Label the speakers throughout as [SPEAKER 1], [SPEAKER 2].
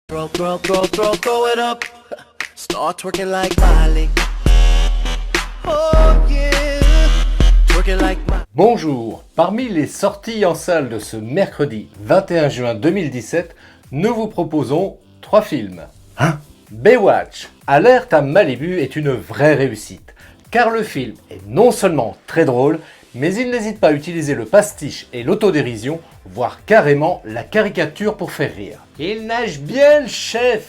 [SPEAKER 1] Throw it up. Start twerking like Miley. Oh yeah. Twerking like Miley.
[SPEAKER 2] Bonjour, parmi les sorties en salle de ce mercredi 21 juin 2017, nous vous proposons 3 films. Baywatch, Alerte à Malibu est une vraie réussite, car le film est non seulement très drôle, mais il n'hésite pas à utiliser le pastiche et l'autodérision, voire carrément la caricature pour faire rire. Il nage bien le chef!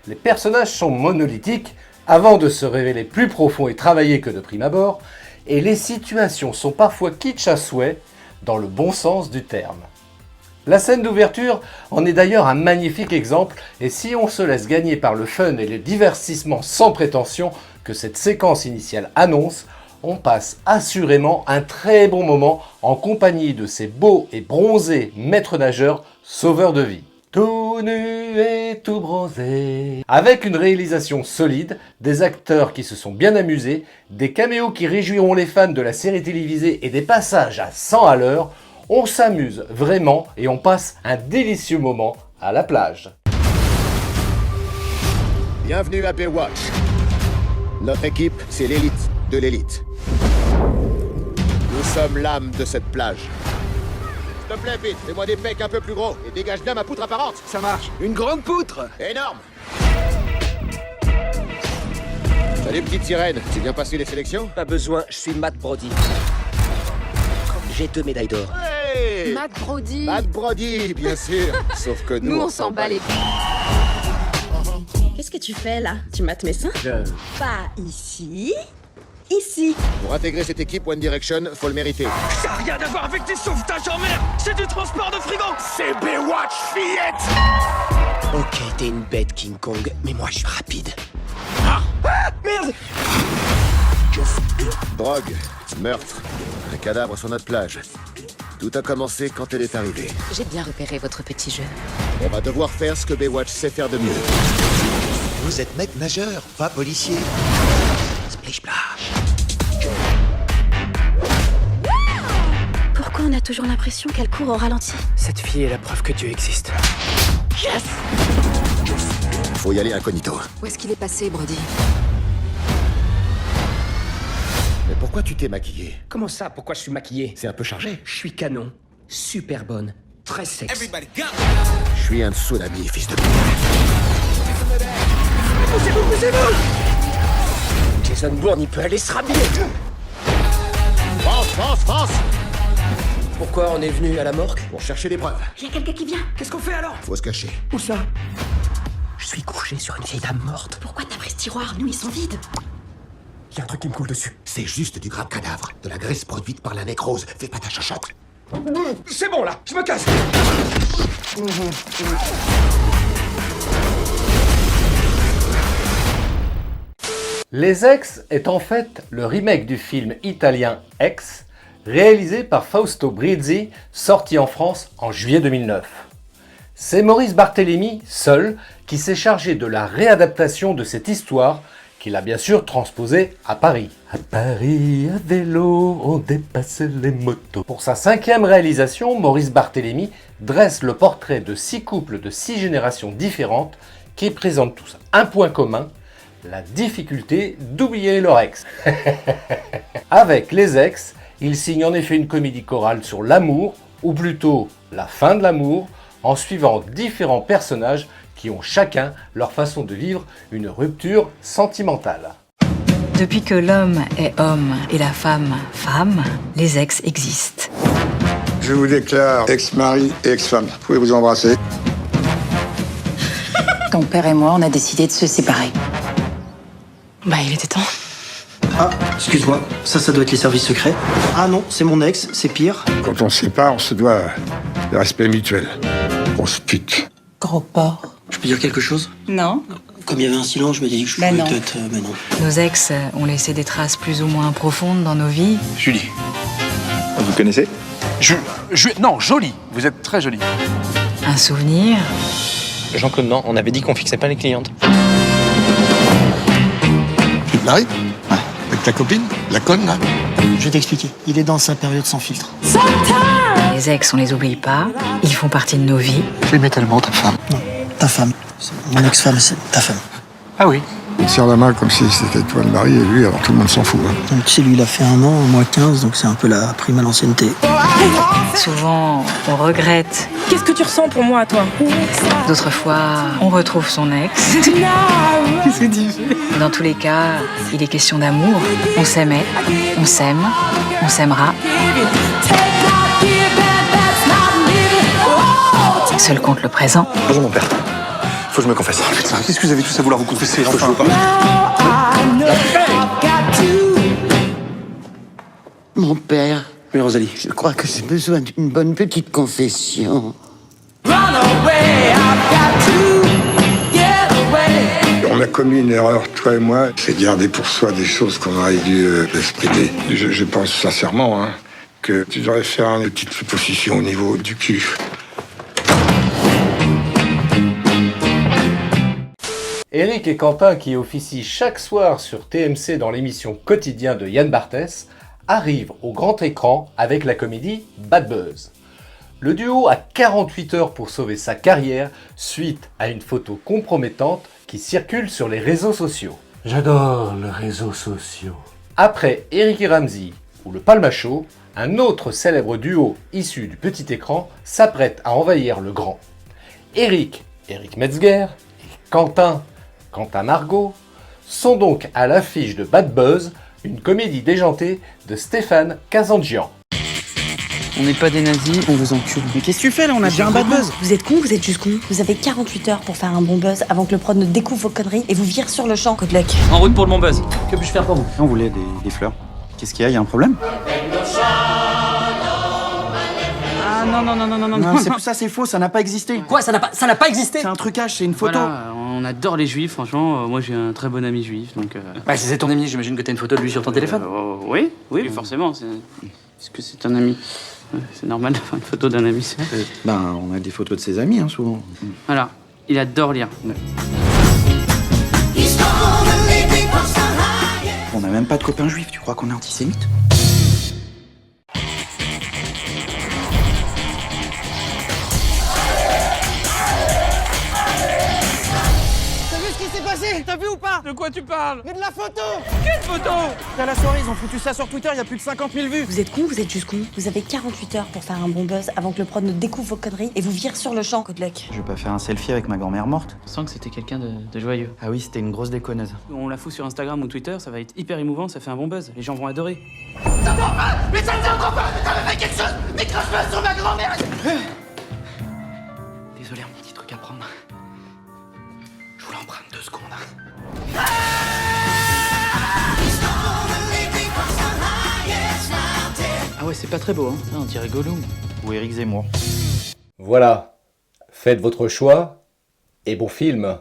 [SPEAKER 2] Les personnages sont monolithiques, avant de se révéler plus profonds et travaillés que de prime abord, et les situations sont parfois kitsch à souhait, dans le bon sens du terme. La scène d'ouverture en est d'ailleurs un magnifique exemple, et si on se laisse gagner par le fun et le divertissement sans prétention que cette séquence initiale annonce, on passe assurément un très bon moment en compagnie de ces beaux et bronzés maîtres nageurs sauveurs de vie. Tout nu et tout bronzé. Avec une réalisation solide, des acteurs qui se sont bien amusés, des caméos qui réjouiront les fans de la série télévisée et des passages à 100 à l'heure, on s'amuse vraiment et on passe un délicieux moment à la plage.
[SPEAKER 3] Bienvenue à Baywatch. Notre équipe, c'est l'élite de l'élite. Nous sommes l'âme de cette plage. S'il te plaît, Pete, fais-moi des pecs un peu plus gros et dégage bien ma poutre apparente.
[SPEAKER 4] Ça marche. Une grande poutre.
[SPEAKER 3] Énorme. Salut, petite sirène. Tu viens passer les sélections?
[SPEAKER 5] Pas besoin, je suis Matt Brody. J'ai 2 médailles d'or.
[SPEAKER 3] Hey
[SPEAKER 6] Matt Brody.
[SPEAKER 3] Matt Brody, bien sûr. Sauf que
[SPEAKER 6] Nous, on s'en bat les couilles. Qu'est-ce que tu fais là? Tu mates mes seins? Pas ici. Ici.
[SPEAKER 3] Pour intégrer cette équipe One Direction, faut le mériter.
[SPEAKER 4] Ça n'a rien à voir avec des sauvetages en mer. C'est du transport de frigo.
[SPEAKER 3] C'est Baywatch, fillette.
[SPEAKER 5] Ok, t'es une bête, King Kong, mais moi je suis rapide.
[SPEAKER 4] Merde.
[SPEAKER 3] Drogue, meurtre, un cadavre sur notre plage. Tout a commencé quand elle est arrivée.
[SPEAKER 6] J'ai bien repéré votre petit jeu.
[SPEAKER 3] On va devoir faire ce que Baywatch sait faire de mieux.
[SPEAKER 7] Vous êtes mec nageur, pas policier.
[SPEAKER 5] Splish Splash.
[SPEAKER 6] Pourquoi on a toujours l'impression qu'elle court au ralenti?
[SPEAKER 5] Cette fille est la preuve que Dieu existe.
[SPEAKER 6] Yes!
[SPEAKER 3] Faut y aller incognito.
[SPEAKER 6] Où est-ce qu'il est passé, Brody?
[SPEAKER 3] Mais pourquoi tu t'es maquillé?
[SPEAKER 5] Comment ça, pourquoi je suis maquillé?
[SPEAKER 3] C'est un peu chargé.
[SPEAKER 5] Je suis canon, super bonne, très sexy.
[SPEAKER 3] Je suis un tsunami, fils de...
[SPEAKER 5] Poussez-vous! Jason Bourne, il peut aller se rhabiller.
[SPEAKER 3] France!
[SPEAKER 5] Pourquoi on est venu à la morgue?
[SPEAKER 3] Pour chercher des preuves.
[SPEAKER 6] Il y a quelqu'un qui vient.
[SPEAKER 5] Qu'est-ce qu'on fait alors?
[SPEAKER 3] Faut se cacher.
[SPEAKER 5] Où ça? Je suis couché sur une vieille dame morte.
[SPEAKER 6] Pourquoi t'as pris ce tiroir? Nous, ils sont vides.
[SPEAKER 5] Il y a un truc qui me coule dessus.
[SPEAKER 3] C'est juste du grappe cadavre. De la graisse produite par la nécrose. Fais pas ta chachotte.
[SPEAKER 5] C'est bon là, je me casse.
[SPEAKER 2] Les Ex est en fait le remake du film italien Ex, réalisé par Fausto Brizzi, sorti en France en juillet 2009. C'est Maurice Barthélémy, seul, qui s'est chargé de la réadaptation de cette histoire, qu'il a bien sûr transposée à Paris. À Paris, à vélo, on dépasse les motos. Pour sa 5e réalisation, Maurice Barthélémy dresse le portrait de 6 couples de 6 générations différentes qui présentent tous un point commun, la difficulté d'oublier leur ex. Avec Les Ex, il signe en effet une comédie chorale sur l'amour, ou plutôt la fin de l'amour, en suivant différents personnages qui ont chacun leur façon de vivre une rupture sentimentale.
[SPEAKER 8] Depuis que l'homme est homme et la femme femme, les ex existent.
[SPEAKER 9] Je vous déclare ex-mari et ex-femme. Vous pouvez vous embrasser.
[SPEAKER 8] Ton père et moi, on a décidé de se séparer. Bah, il était temps.
[SPEAKER 10] Ah, excuse-moi, ça doit être les services secrets. Ah non, c'est mon ex, c'est pire.
[SPEAKER 9] Quand on se sépare, on se doit de respect mutuel. On se quitte.
[SPEAKER 8] Gros porc.
[SPEAKER 10] Je peux dire quelque chose?
[SPEAKER 8] Non.
[SPEAKER 10] Comme il y avait un silence, je me dit que je
[SPEAKER 8] Bah
[SPEAKER 10] pouvais
[SPEAKER 8] non.
[SPEAKER 10] peut-être... mais non.
[SPEAKER 8] Nos ex ont laissé des traces plus ou moins profondes dans nos vies.
[SPEAKER 11] Julie. Vous connaissez? Non, jolie. Vous êtes très jolie.
[SPEAKER 8] Un souvenir.
[SPEAKER 5] Jean-Claude, non, on avait dit qu'on fixait pas les clientes.
[SPEAKER 9] Tu te maries? Ouais. Avec ta copine? La conne, là?
[SPEAKER 10] Je vais t'expliquer. Il est dans sa période sans filtre.
[SPEAKER 8] Les ex, on les oublie pas. Ils font partie de nos vies.
[SPEAKER 9] J'aimais tellement ta femme.
[SPEAKER 10] Non. ta femme. C'est mon ex-femme, c'est ta femme.
[SPEAKER 11] Ah oui.
[SPEAKER 9] Il serre la main comme si c'était toi le mari, et lui, alors tout le monde s'en fout. Hein.
[SPEAKER 10] Donc, tu sais, lui, il a fait 1 an, moi 15, donc c'est un peu la prime à l'ancienneté.
[SPEAKER 8] Souvent, on regrette.
[SPEAKER 6] Qu'est-ce que tu ressens pour moi, toi?
[SPEAKER 8] D'autres fois, on retrouve son ex.
[SPEAKER 6] Qu'est-ce que tu fais?
[SPEAKER 8] Dans tous les cas, il est question d'amour. On s'aimait, on s'aime, on s'aimera. Seul compte le présent.
[SPEAKER 11] Bonjour mon père. Faut que je me confesse. Putain, qu'est-ce que vous avez tous à vouloir vous confesser? Faut que je vous parle.
[SPEAKER 5] Mon père,
[SPEAKER 11] Oui, Rosalie.
[SPEAKER 5] je crois que j'ai besoin d'une bonne petite confession.
[SPEAKER 9] On a commis une erreur, toi et moi, c'est de garder pour soi des choses qu'on aurait dû exprimer. Je pense sincèrement hein, que tu devrais faire une petite supposition au niveau du cul.
[SPEAKER 2] Eric et Quentin, qui officient chaque soir sur TMC dans l'émission Quotidien de Yann Barthès, arrivent au grand écran avec la comédie Bad Buzz. Le duo a 48 heures pour sauver sa carrière suite à une photo compromettante qui circule sur les réseaux sociaux. J'adore les réseaux sociaux. Après Eric et Ramzy ou le Palmacho, un autre célèbre duo issu du petit écran s'apprête à envahir le grand. Eric Metzger et Quentin Margot sont donc à l'affiche de Bad Buzz, une comédie déjantée de Stéphane Kazandjian.
[SPEAKER 10] On n'est pas des nazis, on vous encule. Mais qu'est-ce que tu fais là? On a déjà un bad buzz.
[SPEAKER 6] Vous êtes con, vous êtes juste con. Vous avez 48 heures pour faire un bon buzz avant que le prod ne découvre vos conneries et vous vire sur le champ, Codelec.
[SPEAKER 4] En route pour le bon buzz. Que puis-je faire pour vous?
[SPEAKER 10] On voulait des fleurs. Qu'est-ce qu'il y a? Il y a un problème?
[SPEAKER 4] Ah non.
[SPEAKER 10] Non, c'est ça, c'est faux, ça n'a pas existé.
[SPEAKER 4] Quoi, ça n'a pas existé?
[SPEAKER 10] C'est un trucage, c'est une photo.
[SPEAKER 4] Voilà, on adore les juifs, franchement. Moi, j'ai un très bon ami juif, donc... Bah, si c'est ton ami, j'imagine que t'as une photo de lui sur ton téléphone. Oui, forcément. Est-ce que c'est un ami? C'est normal d'avoir une photo d'un ami, c'est...
[SPEAKER 10] Ben, on a des photos de ses amis, hein, souvent.
[SPEAKER 4] Voilà, il adore lire.
[SPEAKER 10] On n'a même pas de copains juifs, tu crois qu'on est antisémite?
[SPEAKER 4] T'as vu ou pas? De quoi tu parles?
[SPEAKER 10] Mais de la photo!
[SPEAKER 4] Quelle photo?
[SPEAKER 10] À la soirée, ils ont foutu ça sur Twitter, il y a plus de 50 000 vues.
[SPEAKER 6] Vous êtes con, vous êtes juste con. Vous avez 48 heures pour faire un bon buzz avant que le prod ne découvre vos conneries et vous vire sur le champ, Codelec.
[SPEAKER 10] Je vais pas faire un selfie avec ma grand-mère morte.
[SPEAKER 4] Je sens que c'était quelqu'un de joyeux.
[SPEAKER 10] Ah oui, c'était une grosse déconneuse.
[SPEAKER 4] On la fout sur Instagram ou Twitter, ça va être hyper émouvant, ça fait un bon buzz. Les gens vont adorer.
[SPEAKER 10] Désolé, un petit truc à prendre. Je voulais emprunter 2 secondes.
[SPEAKER 4] Ah ouais, c'est pas très beau, hein. On dirait Gollum.
[SPEAKER 10] Ou Éric Zemmour.
[SPEAKER 2] Voilà, faites votre choix et bon film.